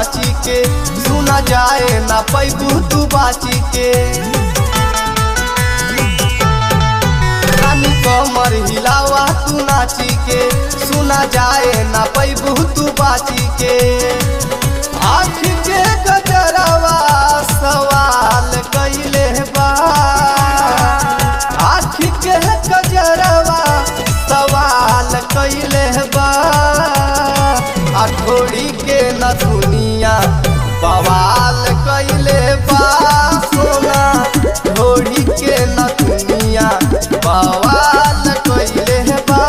नाची के, सुना जाए ना पैबू तू बाची के। रानी कमर हिलावा तू नाची के, सुना जाए ना पैबू तू बाची के। आँख के गजरवा सवाल कैले बा, आँख के गजरवा सवाल कैले बा। अठोड़ी के न दुनिया बवाल कैले बा, सोना ढोड़ी के न दुनिया बवाल कैले बा।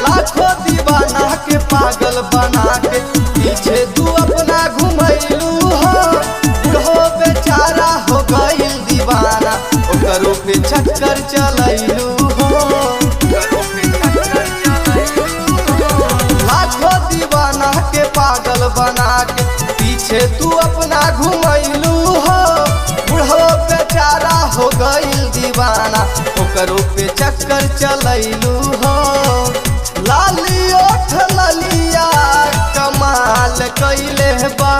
लाखों दीवाना के पागल बना के पीछे तू अपना घुमैलू हो। बुढ़ो बेचारा हो गइल दीवाना, ओकरो पे चक्कर चलैलू हो। लाखों दीवाना के पागल बना के पीछे तू अपना घुमैलू हो। बुढ़ो बेचारा हो गइल दीवाना, ओकरो पे चक्कर चलैलू हो। लाली ओठ ललिया कमाल कैले बा,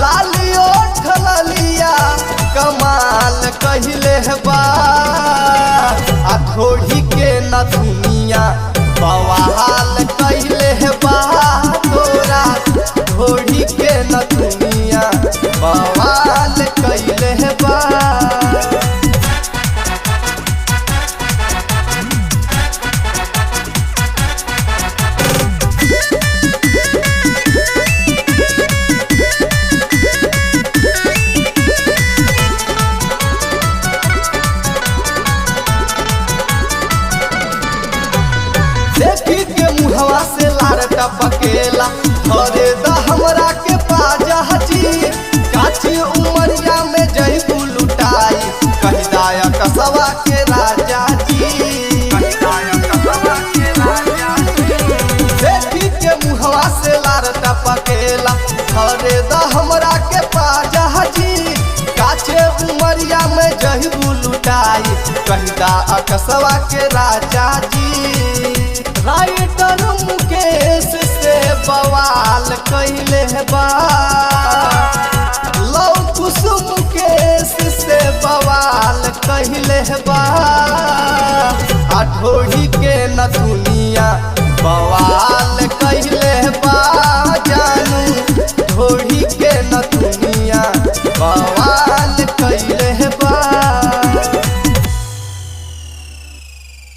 लाली ओठ ललिया कमाल कैले बा। अठोड़ी के न दुनिया बवाल कैले बा, तोरा ढोड़ी के न दुनिया बवाल कैले बा। देखी के मुहवा से लार टपकेला, अरे द हमरा के पाजा जी। काची उमरिया में जइबू लुटाई, कही दाया कसवा के राजा जी। देखी के मुहवा से लार टपकेला, अरे द हमरा के पाजा जी। काचे उमरिया में जइबू लुटाई, कही दाया कसवा के राजा जी। राइटर मुकेश से बवाल कैले बा, लव कुसुम मुकेश से बवाल कैले बा। अठोड़ी के न दुनिया बवाल